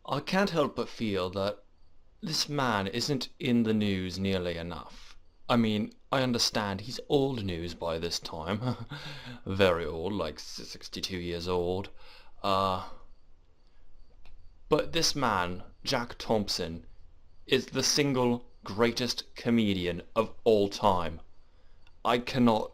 I can't help but feel that this man isn't in the news nearly enough. I mean, I understand he's old news by this time. Very old, like 62 years old. Uh, but this man, Jack Thompson, is the single greatest comedian of all time. I cannot,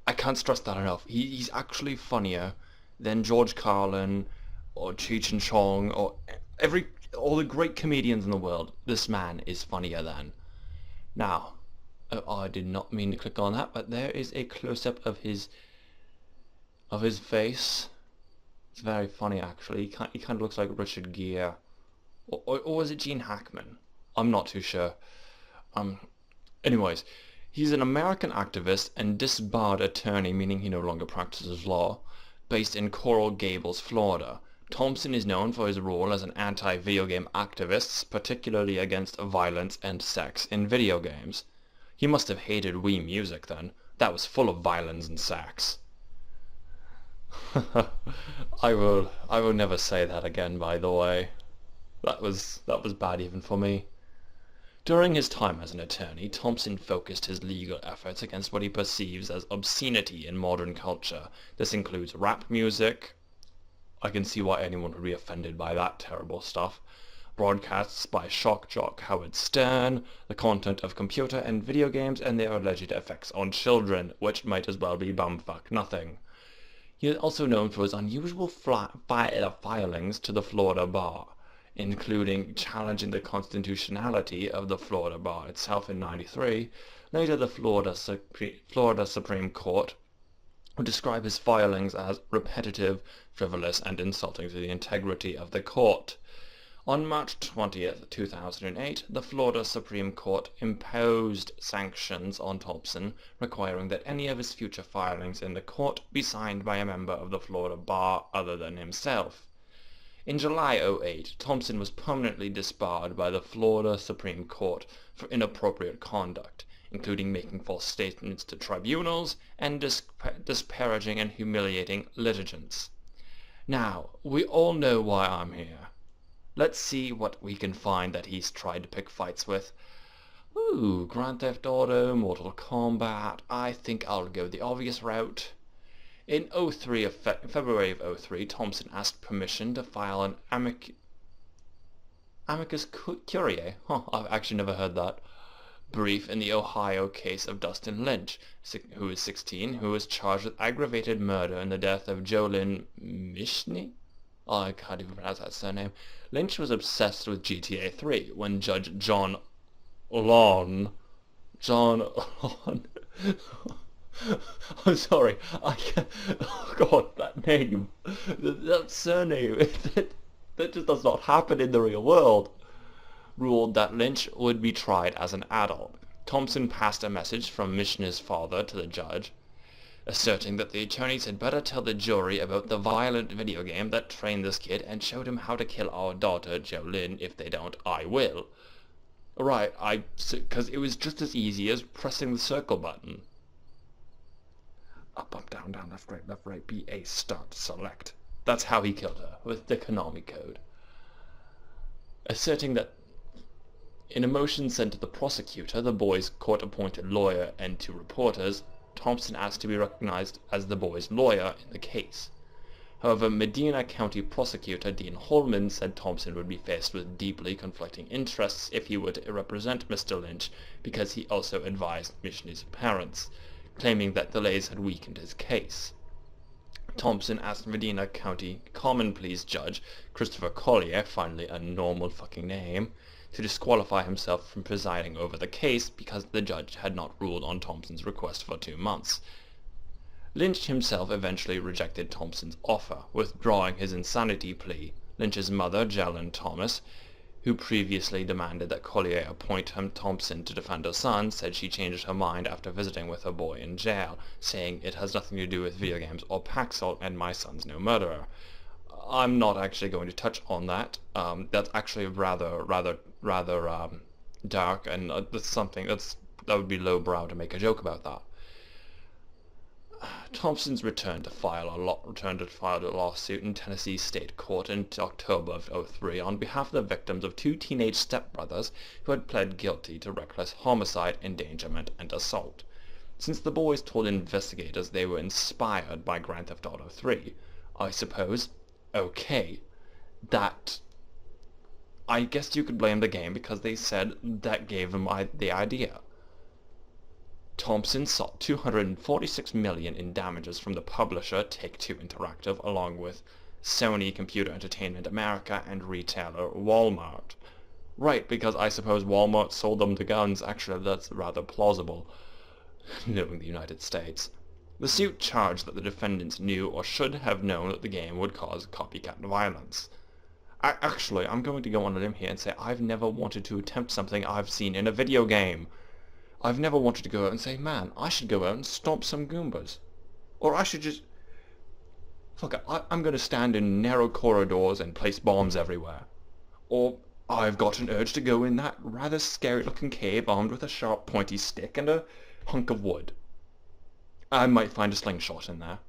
I can't stress that enough. He's actually funnier than George Carlin or Cheech and Chong or every all the great comedians in the world. This man is funnier than. Now, I did not mean to click on that, but there is a close-up of his face. It's very funny, actually. He kind of looks like Richard Gere, or was it Gene Hackman? I'm not too sure. Um, Anyways, he's an American activist and disbarred attorney, meaning he no longer practices law, based in Coral Gables, Florida. Thompson is known for his role as an anti-video game activist, particularly against violence and sex in video games. He must have hated Wii music then. That was full of violence and sex. I will never say that again, by the way. That was bad even for me. During his time as an attorney, Thompson focused his legal efforts against what he perceives as obscenity in modern culture. This includes rap music. I can see why anyone would be offended by that terrible stuff. Broadcasts by shock jock Howard Stern, the content of computer and video games and their alleged effects on children, which might as well be bumfuck nothing. He is also known for his unusual filings to the Florida bar, including challenging the constitutionality of the Florida bar itself in '93. Later, the Florida Supreme Court would describe his filings as repetitive, frivolous, and insulting to the integrity of the court. On March 20th, 2008, the Florida Supreme Court imposed sanctions on Thompson, requiring that any of his future filings in the court be signed by a member of the Florida bar other than himself. In July '08, Thompson was permanently disbarred by the Florida Supreme Court for inappropriate conduct, including making false statements to tribunals and disparaging and humiliating litigants. Now, we all know why I'm here. Let's see what we can find that he's tried to pick fights with. Ooh, Grand Theft Auto, Mortal Kombat. I think I'll go the obvious route. In February of '03, Thompson asked permission to file an amicus curiae. I've actually never heard that. Brief in the Ohio case of Dustin Lynch, who is 16, who was charged with aggravated murder in the death of Jolyn Mishny? Oh, I can't even pronounce that surname. Lynch was obsessed with GTA 3 when Judge John Lon... I'm sorry, I can't... Oh God, that name. That surname. That just does not happen in the real world. Ruled that Lynch would be tried as an adult. Thompson passed a message from Mishner's father to the judge, asserting that the attorneys had better tell the jury about the violent video game that trained this kid and showed him how to kill our daughter, Jolyn. If they don't, I will. Right, because it was just as easy as pressing the circle button. Up, down, left, right, B, A, start, select. That's how he killed her, with the Konami code. Asserting that in a motion sent to the prosecutor, the boy's court-appointed lawyer, and to reporters, Thompson asked to be recognized as the boy's lawyer in the case. However, Medina County Prosecutor Dean Holman said Thompson would be faced with deeply conflicting interests if he were to represent Mr. Lynch, because he also advised Mishner's parents, claiming that delays had weakened his case. Thompson asked Medina County Common Pleas Judge Christopher Collier, finally a normal fucking name, to disqualify himself from presiding over the case because the judge had not ruled on Thompson's request for 2 months. Lynch himself eventually rejected Thompson's offer, withdrawing his insanity plea. Lynch's mother, Jalen Thomas, who previously demanded that Collier appoint Thompson to defend her son, said she changed her mind after visiting with her boy in jail, saying it has nothing to do with video games or Paxil and my son's no murderer. I'm not actually going to touch on that. That's actually rather dark, and that's something that would be lowbrow to make a joke about that. Thompson's returned to file a lawsuit in Tennessee State Court in October of '03 on behalf of the victims of two teenage stepbrothers who had pled guilty to reckless homicide, endangerment, and assault. Since the boys told investigators they were inspired by Grand Theft Auto 3, I suppose, okay, that... I guess you could blame the game because they said that gave them the idea. Thompson sought $246 million in damages from the publisher Take-Two Interactive, along with Sony Computer Entertainment America and retailer Walmart. Right, because I suppose Walmart sold them the guns. Actually, that's rather plausible, knowing the United States. The suit charged that the defendants knew or should have known that the game would cause copycat violence. Actually, I'm going to go on a limb here and say I've never wanted to attempt something I've seen in a video game. I've never wanted to go out and say, man, I should go out and stomp some Goombas. Or I should just... Fuck it, I'm going to stand in narrow corridors and place bombs everywhere. Or I've got an urge to go in that rather scary-looking cave armed with a sharp, pointy stick and a hunk of wood. I might find a slingshot in there.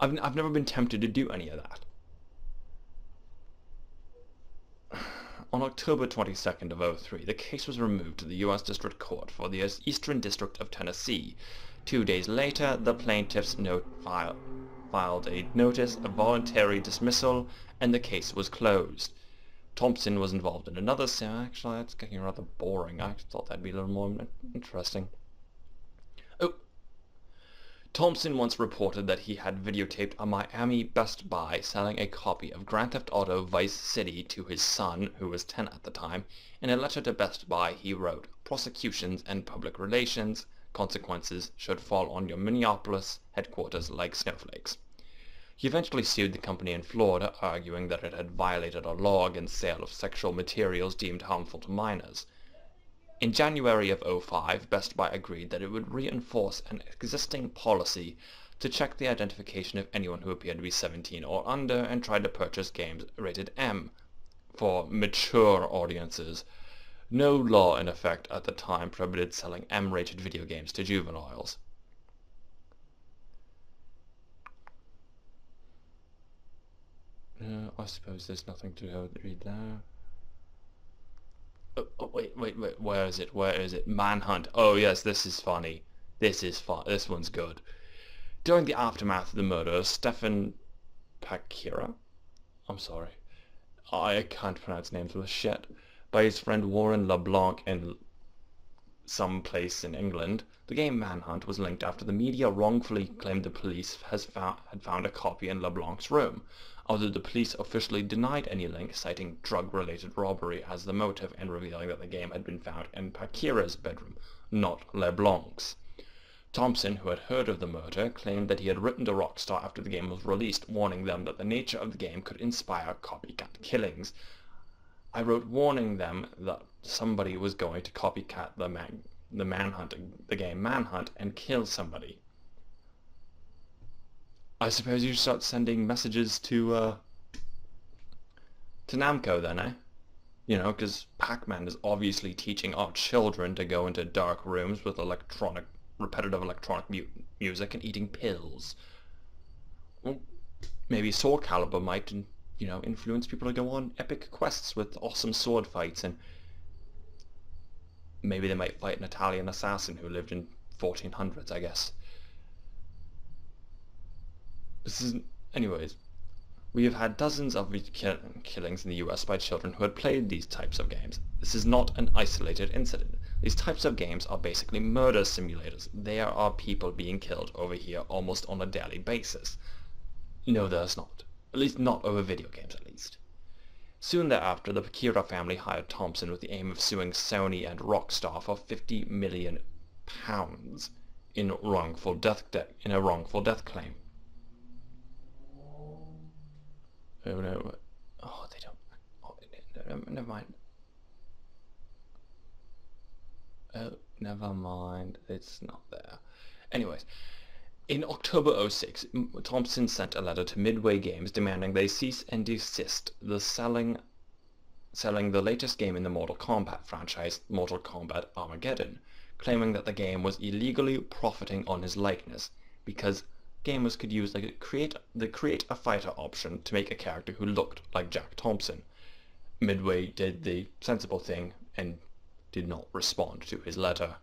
I've never been tempted to do any of that. On October 22nd of '03, the case was removed to the U.S. District Court for the Eastern District of Tennessee. 2 days later, the plaintiffs filed a notice of voluntary dismissal, and the case was closed. Thompson was involved in another... Actually, that's getting rather boring. I thought that'd be a little more interesting. Oh! Thompson once reported that he had videotaped a Miami Best Buy selling a copy of Grand Theft Auto Vice City to his son, who was 10 at the time. In a letter to Best Buy, he wrote, "Prosecutions and public relations consequences should fall on your Minneapolis headquarters like snowflakes." He eventually sued the company in Florida, arguing that it had violated a law against sale of sexual materials deemed harmful to minors. In January of '05, Best Buy agreed that it would reinforce an existing policy to check the identification of anyone who appeared to be 17 or under and tried to purchase games rated M for mature audiences. No law in effect at the time prohibited selling M-rated video games to juveniles. I suppose there's nothing to read there. Oh, wait, where is it? Manhunt. Oh, yes, this is funny. This one's good. During the aftermath of the murder of Stefan Pakira, I'm sorry, I can't pronounce names for the shit, by his friend Warren LeBlanc in some place in England, the game Manhunt was linked after the media wrongfully claimed the police had found a copy in LeBlanc's room, although the police officially denied any link, citing drug-related robbery as the motive and revealing that the game had been found in Pakira's bedroom, not LeBlanc's. Thompson, who had heard of the murder, claimed that he had written to Rockstar after the game was released, warning them that the nature of the game could inspire copycat killings. I wrote warning them that somebody was going to copycat the game Manhunt and kill somebody. I suppose you start sending messages to Namco then, eh? You know, because Pac-Man is obviously teaching our children to go into dark rooms with repetitive electronic music and eating pills. Well, maybe Soul Calibur might, influence people to go on epic quests with awesome sword fights, and maybe they might fight an Italian assassin who lived in 1400s, I guess. Anyways, we have had dozens of killings in the US by children who had played these types of games. This is not an isolated incident. These types of games are basically murder simulators. There are people being killed over here almost on a daily basis. No, there's not. At least not over video games, at least. Soon thereafter, the Pakira family hired Thompson with the aim of suing Sony and Rockstar for £50 million in a wrongful death claim. Oh no! Oh, they don't. Oh, never mind. Oh, never mind. It's not there. Anyways, in October '06, Thompson sent a letter to Midway Games demanding they cease and desist the selling the latest game in the Mortal Kombat franchise, Mortal Kombat Armageddon. claiming that the game was illegally profiting on his likeness, because gamers could use the create a fighter option to make a character who looked like Jack Thompson. Midway did the sensible thing and did not respond to his letter.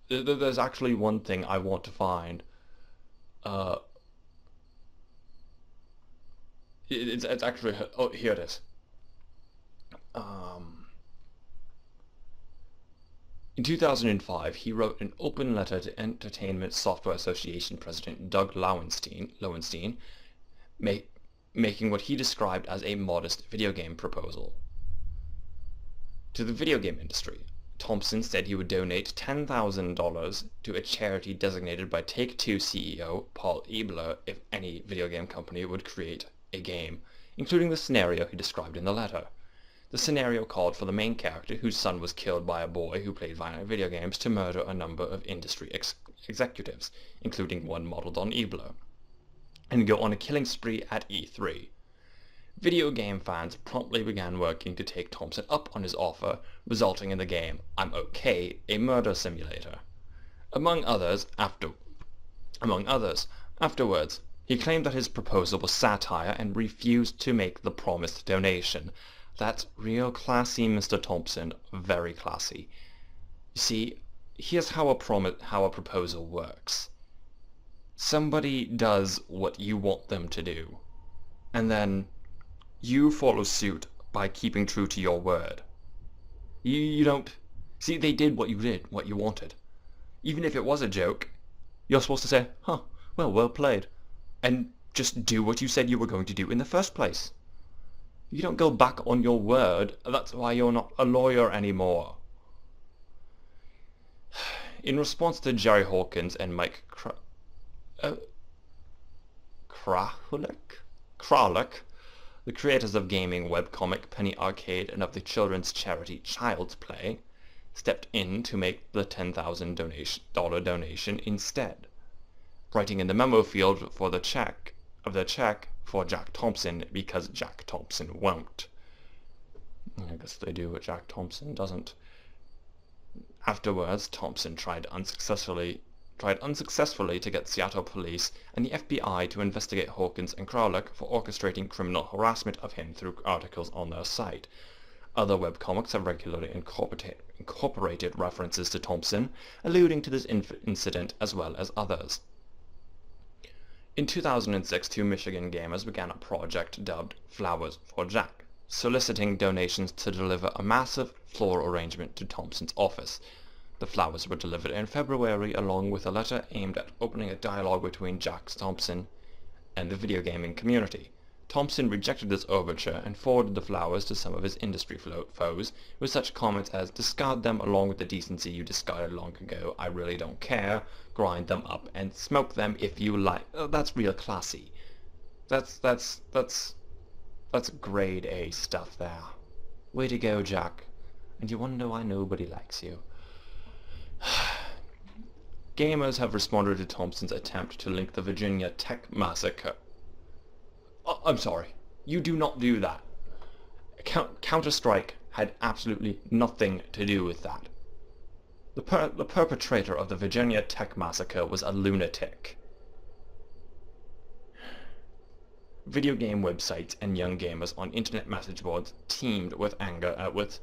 There's actually one thing I want to find. It's actually... Oh, here it is. In 2005, he wrote an open letter to Entertainment Software Association President Doug Lowenstein, making what he described as a modest video game proposal. To the video game industry, Thompson said he would donate $10,000 to a charity designated by Take-Two CEO Paul Ebler if any video game company would create a game, including the scenario he described in the letter. The scenario called for the main character, whose son was killed by a boy who played violent video games, to murder a number of industry executives, including one modeled on Ebler, and go on a killing spree at E3. Video game fans promptly began working to take Thompson up on his offer, resulting in the game I'm OK, a murder simulator. Among others, afterwards, he claimed that his proposal was satire and refused to make the promised donation. That's real classy, Mr. Thompson, very classy. You see, here's how a proposal works. Somebody does what you want them to do, and then you follow suit by keeping true to your word. You don't... See, they did what you wanted. Even if it was a joke, you're supposed to say, huh, well played, and just do what you said you were going to do in the first place. You don't go back on your word. That's why you're not a lawyer anymore. In response to Jerry Hawkins and Mike Kralik, the creators of gaming webcomic Penny Arcade and of the children's charity Child's Play, stepped in to make the $10,000 donation instead, writing in the memo field for the check for Jack Thompson because Jack Thompson won't. I guess they do, but Jack Thompson doesn't. Afterwards, Thompson tried unsuccessfully to get Seattle police and the FBI to investigate Hawkins and Kralik for orchestrating criminal harassment of him through articles on their site. Other webcomics have regularly incorporated references to Thompson, alluding to this incident as well as others. In 2006, two Michigan gamers began a project dubbed Flowers for Jack, soliciting donations to deliver a massive floral arrangement to Thompson's office. The flowers were delivered in February along with a letter aimed at opening a dialogue between Jack Thompson and the video gaming community. Thompson rejected this overture and forwarded the flowers to some of his industry foes with such comments as, "Discard them along with the decency you discarded long ago, I really don't care, grind them up and smoke them if you like." Oh, that's real classy. That's grade A stuff there. Way to go, Jack. And you want to know why nobody likes you? Gamers have responded to Thompson's attempt to link the Virginia Tech massacre. I'm sorry, you do not do that. Counter-Strike had absolutely nothing to do with that. The perpetrator of the Virginia Tech massacre was a lunatic. Video game websites and young gamers on internet message boards teemed with anger at what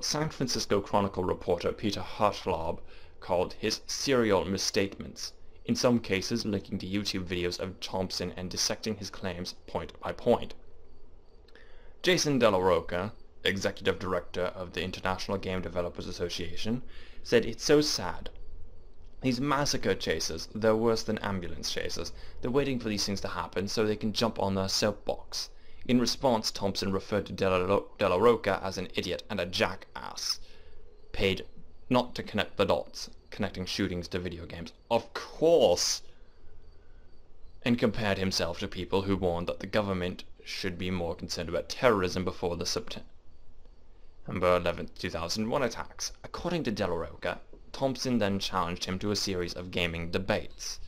San Francisco Chronicle reporter Peter Hartlaub called his serial misstatements, in some cases linking to YouTube videos of Thompson and dissecting his claims point by point. Jason De La Roca, executive director of the International Game Developers Association, said it's so sad. These massacre chasers, they're worse than ambulance chasers. They're waiting for these things to happen so they can jump on their soapbox. In response, Thompson referred to De La Roca as an idiot and a jackass, paid not to connect the dots, connecting shootings to video games. Of course! And compared himself to people who warned that the government should be more concerned about terrorism before the September 11, 2001 attacks. According to De La Roca, Thompson then challenged him to a series of gaming debates.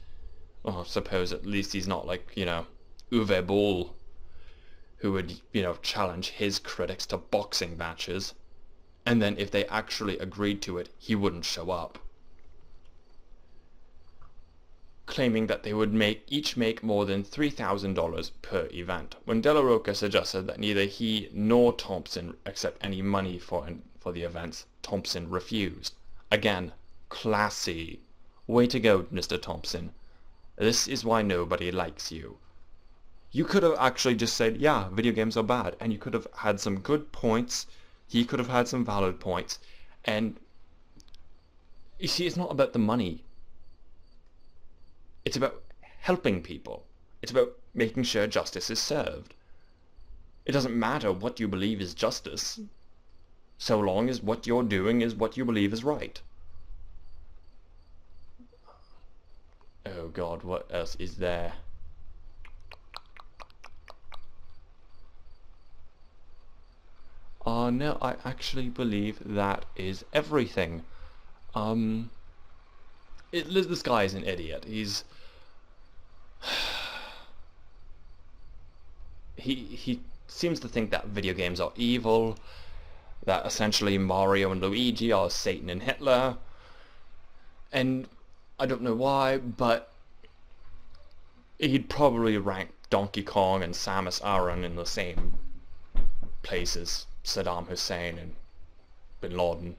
Oh, I suppose at least he's not like, Uwe Boll, who would, you know, challenge his critics to boxing matches, and then if they actually agreed to it, he wouldn't show up, claiming that they would each make more than $3,000 per event, when De La Roca suggested that neither he nor Thompson accept any money for the events. Thompson refused. Again, classy. Way to go, Mr. Thompson. This is why nobody likes you. You could have actually just said, yeah, video games are bad, and you could have had some good points. He could have had some valid points. And you see, it's not about the money. It's about helping people. It's about making sure justice is served. It doesn't matter what you believe is justice, so long as what you're doing is what you believe is right. Oh God, what else is there? No, I actually believe that is everything. This guy is an idiot. He seems to think that video games are evil, that essentially Mario and Luigi are Satan and Hitler, and I don't know why, but he'd probably rank Donkey Kong and Samus Aran in the same place as Saddam Hussein and Bin Laden.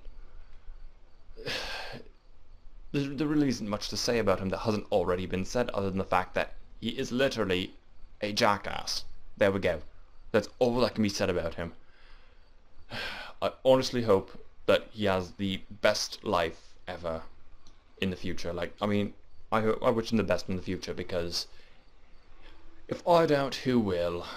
There really isn't much to say about him that hasn't already been said, other than the fact that he is literally a jackass. There we go. That's all that can be said about him. I honestly hope that he has the best life ever in the future. Like, I mean, I wish him the best in the future, because if I don't, who will?